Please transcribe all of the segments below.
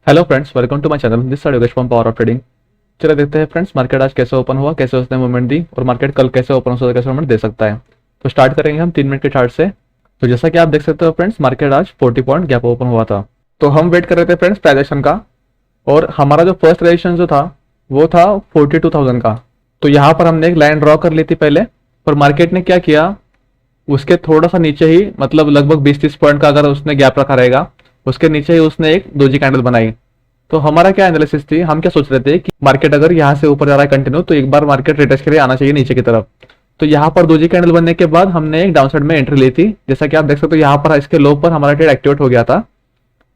Hello friends, welcome to my channel. This side Yogesh from Power of Trading. चलिए देखते हैं friends, market आज कैसे ओपन हुआ, कैसे उसने मूवमेंट दी और मार्केट कल कैसे ओपन हो सकता है, कैसे मूवमेंट दे सकता है। तो स्टार्ट करेंगे हम 3 मिनट के चार्ट से। तो जैसा कि आप देख सकते हो फ्रेंड्स, मार्केट आज 40 पॉइंट गैप ओपन हुआ था। तो हम वेट कर रहे थे फ्रेंड्स प्राइजेशन का, और हमारा जो फर्स्ट रेजिस्टेंस जो था वो था 42,000 का। तो यहाँ पर हमने एक लाइन ड्रॉ कर ली थी पहले, पर मार्केट ने क्या किया, उसके थोड़ा सा नीचे ही, मतलब लगभग 20-30 पॉइंट का अगर उसने गैप रखा रहेगा, उसके नीचे ही उसने एक दोजी कैंडल बनाई। तो हमारा क्या एनालिसिस थी, हम क्या सोच रहे थे कि मार्केट अगर यहाँ से ऊपर जा रहा है कंटिन्यू, तो एक बार मार्केट रिटेस्ट के लिए आना चाहिए नीचे की तरफ। तो यहाँ पर दोजी कैंडल बनने के बाद हमने एक डाउनसाइड में एंट्री ली थी। जैसा कि आप देख सकते हो, यहाँ पर इसके लो पर हमारा ट्रेड एक्टिवेट हो गया था।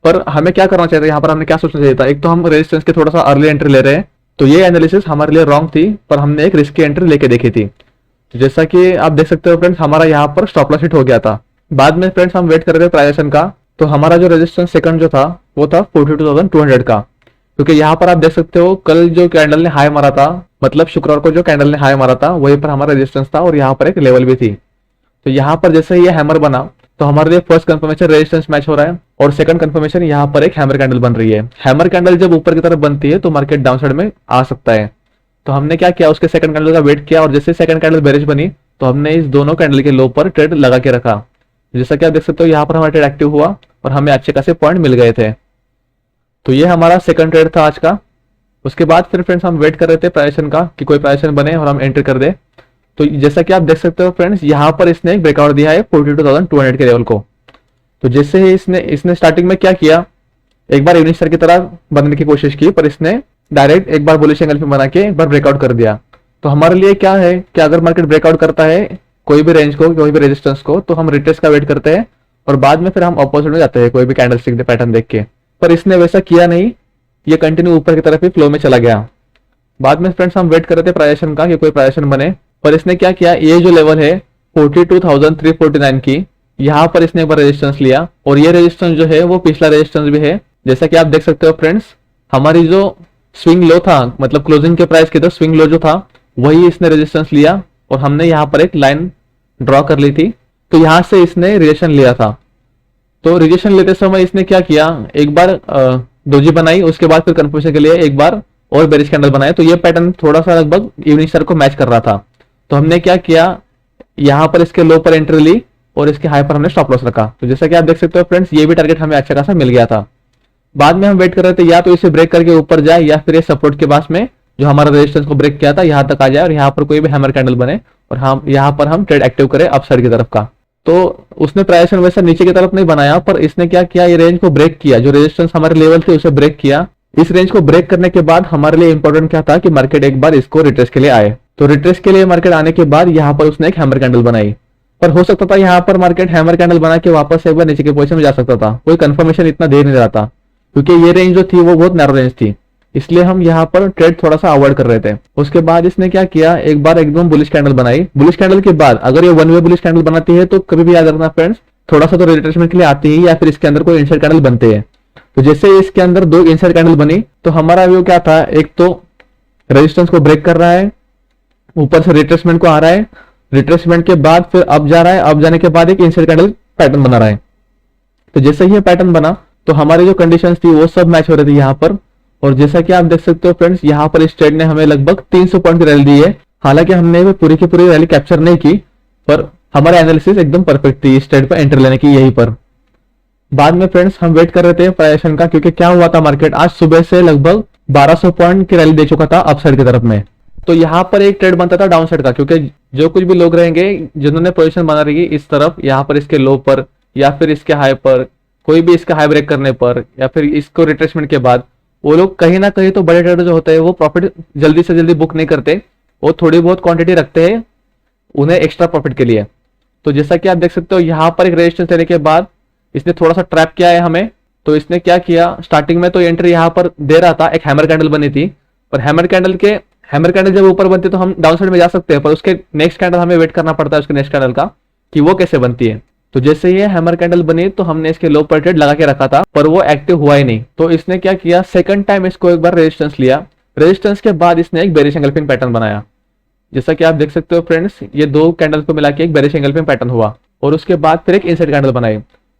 पर हमें क्या करना चाहिए था, यहाँ पर हमने क्या सोचना चाहिए था, एक तो हम रेजिस्टेंस के थोड़ा सा अर्ली एंट्री ले रहे हैं, तो ये एनालिसिस हमारे लिए रॉन्ग थी, पर हमने एक रिस्की एंट्री लेके देखी थी। तो जैसा कि आप देख सकते हो फ्रेंड्स, हमारा यहाँ पर स्टॉप लॉस हिट हो गया था। बाद में फ्रेंड्स हम वेट कर रहे थे प्राइजेशन का, तो हमारा जो रेजिस्टेंस सेकंड जो था वो था 42,200 का। क्योंकि यहाँ पर आप देख सकते हो, कल जो कैंडल ने हाई मारा था, मतलब शुक्रवार को जो कैंडल ने हाई मारा था, वहीं पर हमारा रेजिस्टेंस था और यहाँ पर एक लेवल भी थी। तो यहाँ पर जैसे ही ये हैमर बना, तो हमारे लिए फर्स्ट कंफर्मेशन रेजिस्टेंस मैच हो रहा है, और सेकंड कंफर्मेशन यहाँ पर एक हैमर कैंडल बन रही है। हैमर कैंडल जब ऊपर की तरफ बनती है तो मार्केट डाउन साइड में आ सकता है। तो हमने क्या किया, उसके सेकंड कैंडल का वेट किया, और जैसे सेकंड कैंडल बेरिश बनी तो हमने इस दोनों कैंडल के लो पर ट्रेड लगा के रखा। जैसा कि आप देख सकते हो, यहाँ पर हमारा ट्रेड एक्टिव हुआ और हमें अच्छे खासे पॉइंट मिल गए थे। तो ये हमारा सेकंड ट्रेड था आज का। उसके बाद फिर फ्रेंड्स हम वेट कर रहे थे प्राइजेशन का, कि कोई प्राइजेशन बने और हम एंटर कर दे। तो जैसा कि आप देख सकते हो फ्रेंड्स, यहाँ पर इसने एक ब्रेकआउट दिया है 42,200 के लेवल को। तो जैसे ही इसने स्टार्टिंग में क्या किया, एक बार इवनिंग स्टार की तरह बनने की कोशिश की, पर इसने डायरेक्ट एक बार बुलिश एंगल पे बना के एक बार ब्रेकआउट कर दिया। तो हमारे लिए क्या है कि अगर मार्केट ब्रेकआउट करता है कोई भी रेंज को, कोई भी रेजिस्टेंस को, तो हम रिट्रेस का वेट करते हैं और बाद में फिर हम अपोजिट में जाते हैं कोई भी कैंडल स्टिक पैटर्न देख के। पर इसने वैसा किया नहीं, ये कंटिन्यू ऊपर की तरफ ही फ्लो में चला गया। बाद में फ्रेंड्स हम वेट कर रहे थे प्राइजेशन का, कि कोई प्राइजेशन बने, पर इसने क्या किया, ये जो लेवल है 42,349 की, यहाँ पर इसने एक बार रेजिस्टेंस लिया, और ये रेजिस्टेंस जो है वो पिछला रेजिस्टेंस भी है। जैसा कि आप देख सकते हो फ्रेंड्स, हमारी जो स्विंग लो था, मतलब क्लोजिंग के प्राइस के तो स्विंग लो जो था, वही इसने रेजिस्टेंस लिया, और हमने यहाँ पर एक लाइन ड्रॉ कर ली थी। तो यहाँ से इसने रिजेक्शन लिया था। तो रिजेक्शन लेते समय इसने क्या किया, एक बार दोजी बनाई, उसके बाद फिर कंफर्मेशन के लिए एक बार और बेरिश कैंडल बनाया। तो ये पैटर्न थोड़ा सा लगभग इवनिंग स्टार को मैच कर रहा था। तो हमने क्या किया, यहाँ पर इसके लो पर एंट्री ली और इसके हाई पर हमने स्टॉप लॉस रखा। तो जैसा कि आप देख सकते हो फ्रेंड्स, ये भी टारगेट हमें अच्छा खासा मिल गया था। बाद में हम वेट कर रहे थे, या तो इसे ब्रेक करके ऊपर जाए, या फिर ये सपोर्ट के पास में जो हमारा रेजिस्टेंस को ब्रेक किया था यहाँ तक आ जाए, और यहाँ पर कोई भी हैमर कैंडल बने और हम यहाँ पर हम ट्रेड एक्टिव करें अपसाइड की तरफ का। तो उसने प्राइस वैसे नीचे की तरफ नहीं बनाया, पर इसने क्या किया, ये रेंज को ब्रेक किया, जो रेजिस्टेंस हमारे लेवल थे उसे ब्रेक किया। इस रेंज को ब्रेक करने के बाद हमारे लिए इंपॉर्टेंट क्या था कि मार्केट एक बार इसको रिट्रेस के लिए आए। तो रिट्रेस के लिए मार्केट आने के बाद यहाँ पर उसने एक हैमर कैंडल बनाई, पर हो सकता था यहाँ पर मार्केट हैमर कैंडल बना के वापस एक बार नीचे की पोजीशन में जा सकता था। कोई कंफर्मेशन इतना देर नहीं रहा था, क्योंकि ये रेंज जो थी वो बहुत नैरो रेंज थी, इसलिए हम यहाँ पर ट्रेड थोड़ा सा अवॉइड कर रहे थे। उसके बाद इसने क्या किया, एक बार एकदम बुलिश कैंडल बनाई। बुलिश कैंडल के बाद अगर ये वन वे बुलिश कैंडल बनाती है, तो कभी भी याद रखना फ्रेंड्स, थोड़ा सा तो रिट्रेसमेंट के लिए आती है, या फिर इसके अंदर कोई इनसाइड कैंडल बनते हैं। तो जैसे इसके अंदर 2 इनसाइड कैंडल बनी, तो हमारा व्यू क्या था, एक तो रेजिस्टेंस को ब्रेक कर रहा है, ऊपर से रिट्रेसमेंट को आ रहा है, रिट्रेसमेंट के बाद फिर अप जा रहा है, अप जाने के बाद एक इनसाइड कैंडल पैटर्न बना रहा है। तो जैसे ही ये पैटर्न बना, तो हमारी जो कंडीशंस थी वो सब मैच हो रही थी यहाँ पर। और जैसा कि आप देख सकते हो फ्रेंड्स, यहाँ पर इस ट्रेड ने हमें लगभग 300 पॉइंट की रैली दी है। हालांकि हमने वो पूरी की पूरी रैली कैप्चर नहीं की, पर हमारा एनालिसिस एकदम परफेक्ट थी इस ट्रेड पर एंटर लेने की यहीं पर। बाद में फ्रेंड्स हम वेट कर रहे थे प्राइजेशन का, क्योंकि क्या हुआ था, मार्केट आज सुबह से लगभग 1200 पॉइंट की रैली दे चुका था अपसाइड की तरफ में। तो यहाँ पर एक ट्रेड बनता था डाउन साइड का, क्योंकि जो कुछ भी लोग रहेंगे जिन्होंने पोजीशन बना रही इस तरफ, यहाँ पर इसके लो पर या फिर इसके हाई पर, कोई भी इसका हाई ब्रेक करने पर या फिर इसको रिट्रेसमेंट के बाद, वो लोग कहीं ना कहीं तो बड़े ट्रेडर जो होते हैं वो प्रॉफिट जल्दी से जल्दी बुक नहीं करते, वो थोड़ी बहुत क्वांटिटी रखते हैं उन्हें एक्स्ट्रा प्रॉफिट के लिए। तो जैसा कि आप देख सकते हो, यहाँ पर एक रेजिस्टेंस लेने के बाद इसने थोड़ा सा ट्रैप किया है हमें। तो इसने क्या किया, स्टार्टिंग में तो एंट्री यहाँ पर दे रहा था, एक हैमर कैंडल बनी थी, पर हैमर कैंडल जब ऊपर बनती है तो हम डाउन साइड में जा सकते हैं, पर उसके नेक्स्ट कैंडल हमें वेट करना पड़ता है उसके नेक्स्ट कैंडल का, कि वो कैसे बनती है। तो जैसे ये हैमर कैंडल बनी, तो हमने इसके लो पर ट्रेड लगा के रखा था, पर वो एक्टिव हुआ ही नहीं। तो इसने क्या किया, सेकंड टाइम इसको एक बार रेजिस्टेंस लिया, रेजिस्टेंस के बाद इसने एक बेरिश एंगल्फिंग पैटर्न बनाया। जैसा कि आप देख सकते हो फ्रेंड्स, ये 2 कैंडल को मिला के एक बेरिश एंगल्फिंग पैटर्न हुआ, और उसके बाद फिर एक इनसाइड कैंडल बनाई।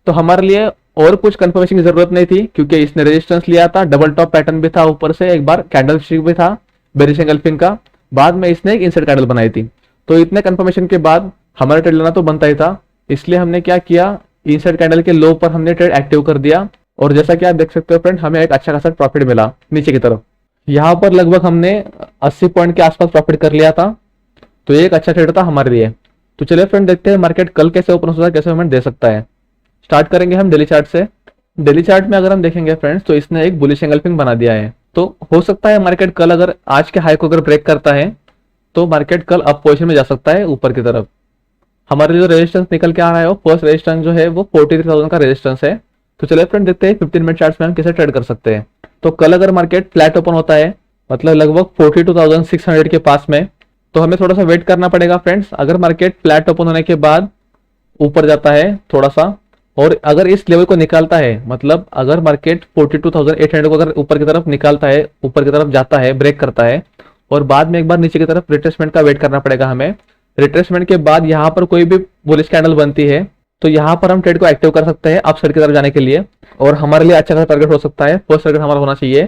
तो हमारे लिए और कुछ कंफर्मेशन की जरूरत नहीं थी क्योंकि इसने रेजिस्टेंस लिया था, डबल टॉप पैटर्न भी था, ऊपर से एक बार कैंडल स्टिक भी था बेरिश एंगल्फिंग का, बाद में इसने एक इनसाइड कैंडल बनाई थी। तो इतने कंफर्मेशन के बाद हमारा ट्रेड लेना तो बनता ही था, इसलिए हमने क्या किया, इनसाइड कैंडल के लो पर हमने ट्रेड एक्टिव कर दिया और जैसा कि आप देख सकते हो फ्रेंड, हमें एक अच्छा खासा प्रॉफिट मिला नीचे की तरफ। यहाँ पर लगभग हमने 80 पॉइंट के आसपास प्रॉफिट कर लिया था, तो ये एक अच्छा ट्रेड था हमारे लिए। तो चलिए फ्रेंड देखते हैं मार्केट कल कैसे ओपन होता है, कैसे मूवमेंट दे सकता है। स्टार्ट करेंगे हम डेली चार्ट से। डेली चार्ट में अगर हम देखेंगे फ्रेंड्स, तो इसने एक बुलिश एंगल्फिंग बना दिया है। तो हो सकता है मार्केट कल अगर आज के हाई को अगर ब्रेक करता है तो मार्केट कल अप पोजीशन में जा सकता है ऊपर की तरफ। हमारे जो रेजिस्टेंस निकल के आ रहा है वो फर्स्ट रेजिस्टेंस जो है वो 43,000 का रेजिस्टेंस है। तो चलिए फ्रेंड देखते हैं 15 मिनट चार्ट्स में हम कैसे ट्रेड कर सकते हैं। तो कल अगर मार्केट फ्लैट ओपन होता है, मतलब लगभग 42,600 के पास में, तो हमें थोड़ा सा वेट करना पड़ेगा फ्रेंड्स। अगर मार्केट फ्लैट ओपन होने के बाद ऊपर जाता है थोड़ा सा और अगर इस लेवल को निकालता है, मतलब अगर मार्केट 42,800 को अगर ऊपर की तरफ निकालता है, ऊपर की तरफ जाता है, ब्रेक करता है और बाद में एक बार नीचे की तरफ रिट्रेसमेंट का वेट करना पड़ेगा हमें। रिट्रेसमेंट के बाद यहाँ पर कोई भी बुलिश कैंडल बनती है तो यहाँ पर हम ट्रेड को एक्टिव कर सकते हैं अपसाइड की तरफ जाने के लिए और हमारे लिए अच्छा खासा टारगेट हो सकता है। फर्स्ट टारगेट हमारा होना चाहिए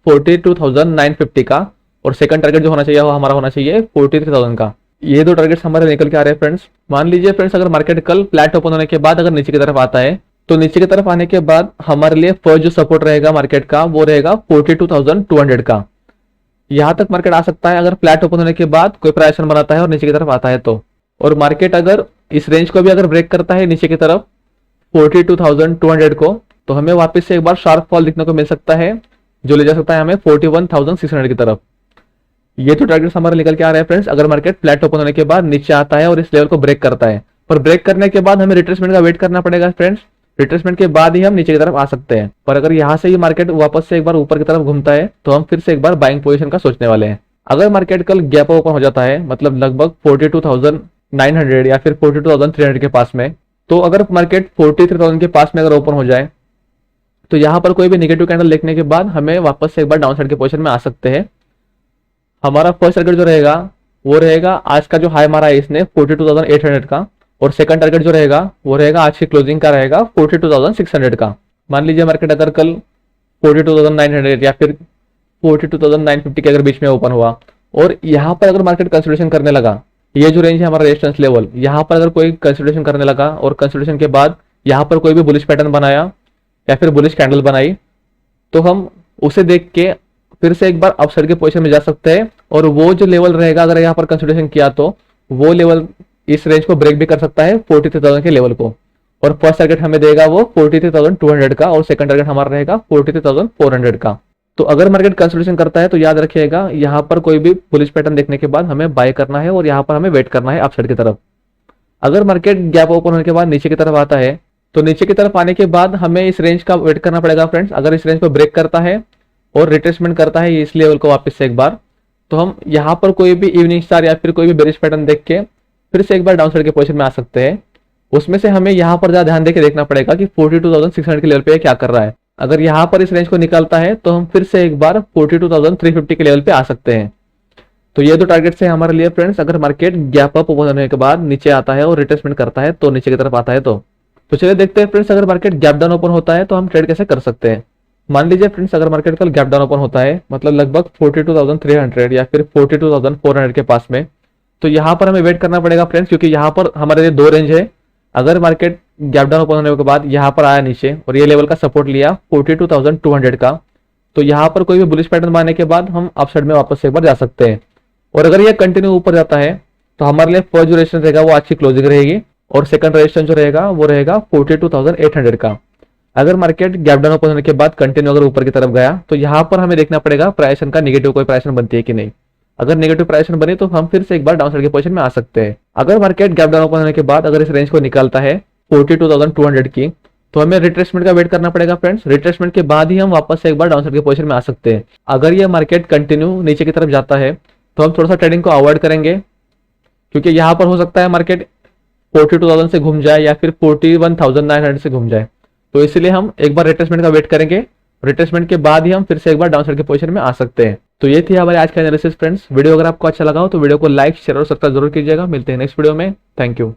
42,950 का और सेकंड टारगेट जो होना चाहिए वो हमारा होना चाहिए 43,000 का। ये दो टारगेट्स हमारे निकल के आ रहे हैं फ्रेंड्स। मान लीजिए फ्रेंड्स अगर मार्केट कल फ्लैट ओपन होने के बाद अगर नीचे की तरफ आता है तो नीचे की तरफ आने के बाद हमारे लिए फर्स्ट जो सपोर्ट रहेगा मार्केट का वो रहेगा 42,200 का। यहां तक मार्केट आ सकता है अगर फ्लैट ओपन होने के बाद कोई प्राइस एक्शन बनाता है और नीचे की तरफ आता है तो। और मार्केट अगर इस रेंज को भी अगर ब्रेक करता है नीचे की तरफ 42,200 को, तो हमें वापस से एक बार शार्प फॉल दिखने को मिल सकता है जो ले जा सकता है हमें 41,600 की तरफ। ये तो टारगेट्स हमारे निकल के आ रहे हैं फ्रेंड्स अगर मार्केट फ्लैट ओपन होने के बाद नीचे आता है और इस लेवल को ब्रेक करता है। पर ब्रेक करने के बाद हमें रिट्रेसमेंट का वेट करना पड़ेगा फ्रेंड्स। रिट्रेसमेंट के बाद ही हम नीचे की तरफ आ सकते हैं। पर अगर यहाँ से ही मार्केट वापस से एक बार ऊपर की तरफ घूमता है तो हम फिर से एक बार बाइंग पोजीशन का सोचने वाले हैं। अगर मार्केट कल गैप ओपन हो जाता है, मतलब लगभग 42,900 या फिर 42,300 के पास में, तो अगर मार्केट 43,000 के पास में अगर ओपन हो जाए तो यहाँ पर कोई भी नेगेटिव कैंडल देखने के बाद हमें वापस से एक बार डाउन साइड के पोजीशन में आ सकते हैं। हमारा फर्स्ट टारगेट जो रहेगा वो रहेगा आज का जो हाई मारा है इसने 42,800 का और सेकंड टारगेट जो रहेगा वो रहेगा आज की क्लोजिंग का रहेगा 42,600 का। मान लीजिए मार्केट अगर कल 42,900 या फिर 42,950 के अगर बीच में ओपन हुआ और यहाँ पर अगर मार्केट कंसोलिडेशन करने लगा, ये जो रेंज है हमारा रेजिस्टेंस लेवल, यहाँ पर अगर कोई कंसोलिडेशन करने लगा और कंसोलिडेशन के बाद यहाँ पर कोई भी बुलिश पैटर्न बनाया या फिर बुलिश कैंडल बनाई, तो हम उसे देख के फिर से एक बार अपसाइड के पोजीशन में जा सकते हैं और वो जो लेवल रहेगा अगर यहाँ पर कंसोलिडेशन किया तो वो लेवल इस रेंज को ब्रेक भी कर सकता है 43,000 के लेवल को। और फर्स्ट टारगेट हमें देगा वो 43,200 का और सेकंड टारगेट हमारा रहेगा 43,400 का। तो अगर मार्केट कंसोलिडेशन करता है तो याद रखिएगा यहाँ पर कोई भी बुलिश पैटर्न देखने के बाद हमें बाय करना है और यहाँ पर हमें वेट करना है अपसाइड की तरफ। अगर मार्केट गैप ओपन होने के बाद नीचे की तरफ आता है तो नीचे की तरफ आने के बाद हमें इस रेंज का वेट करना पड़ेगा फ्रेंड्स। अगर इस रेंज को ब्रेक करता है और रिट्रेसमेंट करता है इस लेवल को वापस से एक बार, तो हम यहाँ पर कोई भी इवनिंग स्टार या फिर कोई भी बेरिश पैटर्न देख के फिर से एक बार डाउन साइड के पोजीशन में आ सकते हैं। उसमें से हमें यहाँ पर ज्यादा ध्यान देके देखना पड़ेगा कि 42,600 के लेवल पे क्या कर रहा है। अगर यहाँ पर इस रेंज को निकालता है तो हम फिर से एक बार 42,350 के लेवल पे आ सकते हैं। तो ये दो टारगेट्स है हमारे लिए फ्रेंड्स अगर मार्केट गैप अप ओपन होने के बाद नीचे आता है और रिट्रेसमेंट करता है तो नीचे की तरफ आता है तो चलिए देखते हैं फ्रेंड्स अगर मार्केट गैप डाउन ओपन होता है तो हम ट्रेड कैसे कर सकते हैं। मान लीजिए फ्रेंड्स अगर मार्केट कल गैप डाउन ओपन होता है, मतलब लगभग 42,300 या फिर 42,400 के पास में, तो यहाँ पर हमें वेट करना पड़ेगा फ्रेंड्स क्योंकि यहाँ पर हमारे लिए दो रेंज है। अगर मार्केट गैप डाउन ओपन होने के बाद यहाँ पर आया नीचे और ये लेवल का सपोर्ट लिया 42,200 का, तो यहाँ पर कोई भी बुलिश पैटर्न बनाने के बाद हम अपसाइड में वापस से एक बार जा सकते हैं। और अगर ये कंटिन्यू ऊपर जाता है तो हमारे लिए फर्स्ट जो रेजिस्टेंस रहेगा वो आज की क्लोजिंग रहेगी और सेकंड रेजिस्टेंस जो रहेगा वो रहेगा 42,800 का। अगर मार्केट गैप डाउन ओपन होने के बाद कंटिन्यू अगर ऊपर की तरफ गया तो यहाँ पर हमें देखना पड़ेगा प्राइस का नेगेटिव कोई प्राइस बनती है कि नहीं। अगर नेगेटिव प्राइस बनी तो हम फिर से एक बार डाउन साइड के पोजीशन में आ सकते हैं। अगर मार्केट गैप डाउन ओपन होने के बाद अगर इस रेंज को निकालता है 42,200 की, तो हमें रिट्रेसमेंट का वेट करना पड़ेगा फ्रेंड्स। रिट्रेसमेंट के बाद ही हम वापस से एक बार डाउन साइड के पोजीशन में आ सकते हैं। अगर ये मार्केट कंटिन्यू नीचे की तरफ जाता है तो हम थोड़ा सा ट्रेडिंग को अवॉइड करेंगे क्योंकि यहाँ पर हो सकता है मार्केट 42,000 से घूम जाए या फिर 41,900 से घूम जाए। तो इसलिए हम एक बार रिट्रेसमेंट का वेट करेंगे। रिट्रेसमेंट के बाद ही हम फिर से एक बार डाउन साइड के पोजीशन में आ सकते हैं। तो ये थी हमारे आज का एनालिसिस फ्रेंड्स। वीडियो अगर आपको अच्छा लगा हो तो वीडियो को लाइक शेयर और सब्सक्राइब जरूर कीजिएगा। मिलते हैं नेक्स्ट वीडियो में। Thank you.